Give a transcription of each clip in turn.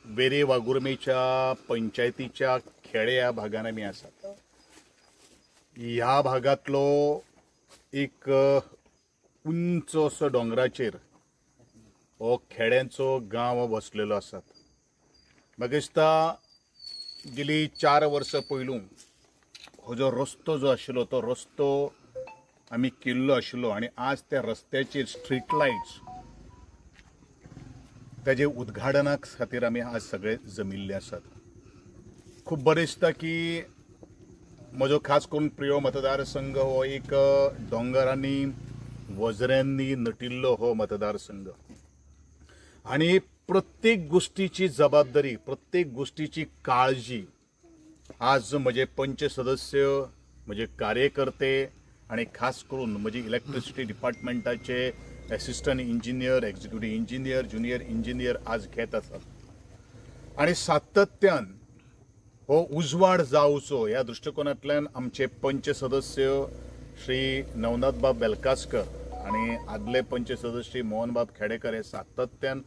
वेरे वागुर्मेच्या पंचायतीच्या खेडे या भागान आमी आसात. ह्या भागातलो एक उंच असो डोंगराचेर हो खेड्यांचो गांव वसलेलो आसा. म्हाका दिसता गेली 4 वर्सां पयलू हो जो रस्तो जो आशिल्लो तो रस्तो आमी केल्लो आशिल्लो आनी आज त्या रस्त्याचेर स्ट्रीट लायट्स ताजे उद्घाटना खातीर आमी आज सगळे जमिल्ले आसात. खूब बरें दिसता की म्हजो खास करून प्रिय मतदारसंघ हो एक दोंगरांनी वजऱ्यांनी नटिल्लो हो मतदारसंघ आणि प्रत्येक गोष्टीची जबाबदारी, प्रत्येक गोष्टीची काळजी आज म्हजे पंच सदस्य, म्हजे कार्यकर्ते आणि खास करून म्हजी इलेक्ट्रिसिटी डिपार्टमेंटाचे assistant engineer, executive engineer, junior engineer आज घेत आसात आणि सातत्यान हो उजवाड जावचो ह्या दृष्टिकोनांतल्यान आमचे पंच सदस्य श्री नवनाथबाब बेलकासकर आणि आदले पंच सदस्य श्री मोहनबाब खेडेकर हे सातत्यान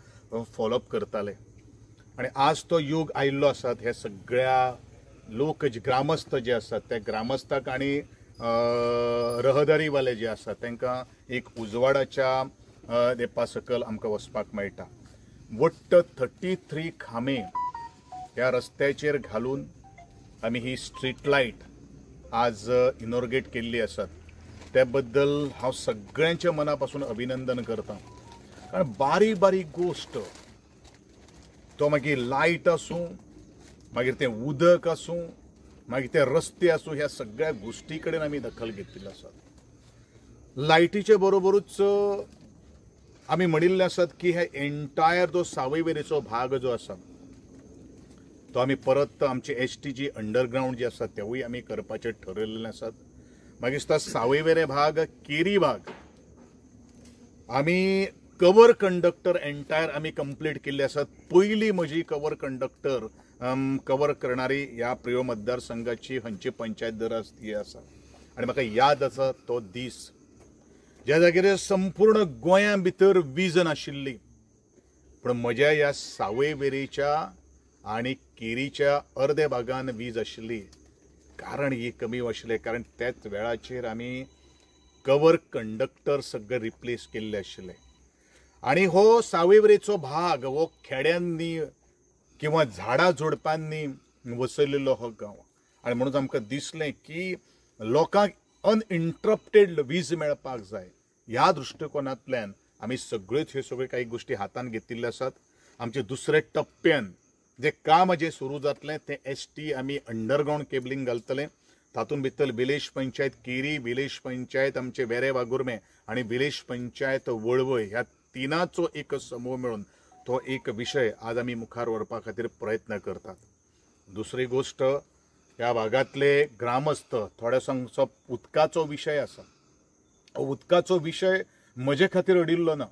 फॉलोअप करताले आणि आज तो योग आयिल्लो आसा. हे सगळ्या लोक ग्रामस्थ जे आसात त्या ग्रामस्थाक आणि रहदारीवाले जे आसात तांकां एक उजवाडाच्या देपा सकल आमकां वचपाक मेळटा. वट्ट 33 खांबे ह्या रस्त्याचेर घालून आमी ही स्ट्रीट लायट आज इनॉर्गेट केल्ली आसात. त्या बद्दल हांव सगळ्यांच्या मना पासून अभिनंदन करता. कारण बारीक बारीक गोष्ट तो मागीर लायट आसूं, मागीर तें उदक आसूं, मागीर ते रस्ते आसूं, ह्या सगळ्या गोष्टी कडेन आमी दखल घेतिल्ली आसा. लायटीचे बरोबरूच आमी म्हणिल्ले आसात की हे एंटायर जो सावय वेरेचो भाग जो आसा तो आमी परत आमची एसटीची अंडरग्राउंड जी आसा तेवूय आमी करपाचे ठरयल्ले आसात. मागीर दिसता सावय वेरे भाग, केरी भाग आमी कवर कंडक्टर एंटायर आमी कंप्लीट केल्ले आसात. पयली म्हजी कवर कंडक्टर कवर करणारी ह्या प्रिय मतदारसंघाची हांची पंचायत दर ही आसा आनी म्हाका याद आसा तो दीस ज्या जाग्यार संपूर्ण गोंया भितर वीज नाशिल्ली, पूण म्हज्या ह्या सावय वेरेच्या आनी केरीच्या अर्दे भागान वीज आशिल्ली. कारण ही कमी आशिल्लें कारण त्याच वेळाचेर आमी कवर कंडक्टर सगळे रिप्लेस केल्ले आशिल्ले आणि हो सावय वेरेचो भाग हो खेड्यांनी किंवा झाडां झुडपांनी वसयलेलो हो गांव आनी म्हणून आमकां दिसलें की लोकांक अनइंटरप्टेड वीज मेळपाक जाय. ह्या दृश्टिकोनांतल्यान आमी सगळ्योच ह्यो सगळ्यो काही गोष्टी हातान घेतिल्ल्यो आसात. आमचे दुसरे टप्प्यान जे काम जे सुरू जातलें तें एसटी आमी अंडरग्राउंड केबलिंग घालतले. तातूंत भितर विलेज पंचायत केरी, विलेज पंचायत आमचे वेरे वागुर्मे आणि विलेज पंचायत वळवय ह्या तिनाचो एक समूह मेळून तो एक विशय आज आमी मुखार व्हरपा खातीर प्रयत्न करतात. दुसरी गोष्ट ह्या भागातले ग्रामस्थ थोडे सांगचो उदकाचो विशय आसा. उदकाचो विशय म्हजे खातीर अडिल्लो ना,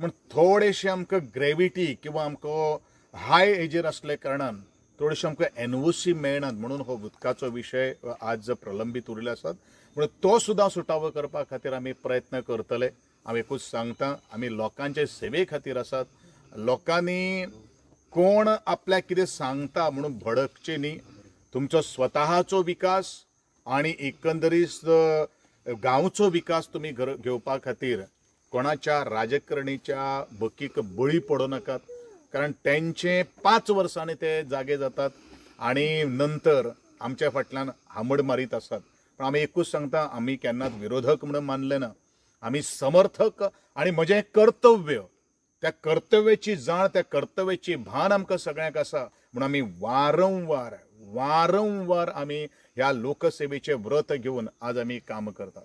पूण थोडेशे आमकां ग्रेविटी किंवा आमकां हाय एजीर आसले कारणान थोडेशे आमकां एनओसी मेळनात म्हणून हो उदकाचो विशय आज प्रलंबीत उरिल्लो आसात. पूण तो सुद्दां सुटावो करपा खातीर आमी प्रयत्न करतले. हांव एकूच सांगता आमी लोकांचे सेवे खातीर आसात. लोकांनी कोण आपल्याक कितें सांगता म्हणून भडकचे न्ही. तुमचो स्वताचो विकास आणि एकंदरीत गांवचो विकास तुमी घेवपा खातीर कोणाच्या राजकारणीच्या बकीक बळी पडो नाकात. कारण तेंचे 5 वर्सांनी ते जागे जातात आणि नंतर आमच्या फाटल्यान हांबड मारीत आसात. पण आमी एकूच सांगता आमी केन्नाच विरोधक म्हणून मानले ना. आमी समर्थक आणि म्हजें कर्तव्य, त्या कर्तव्याची जाण, त्या कर्तव्याची भान आमकां सगळ्यांक आसा म्हणून आमी वारंवार आमी ह्या लोकसेवेचे व्रत घेवन आज आमी काम करतात.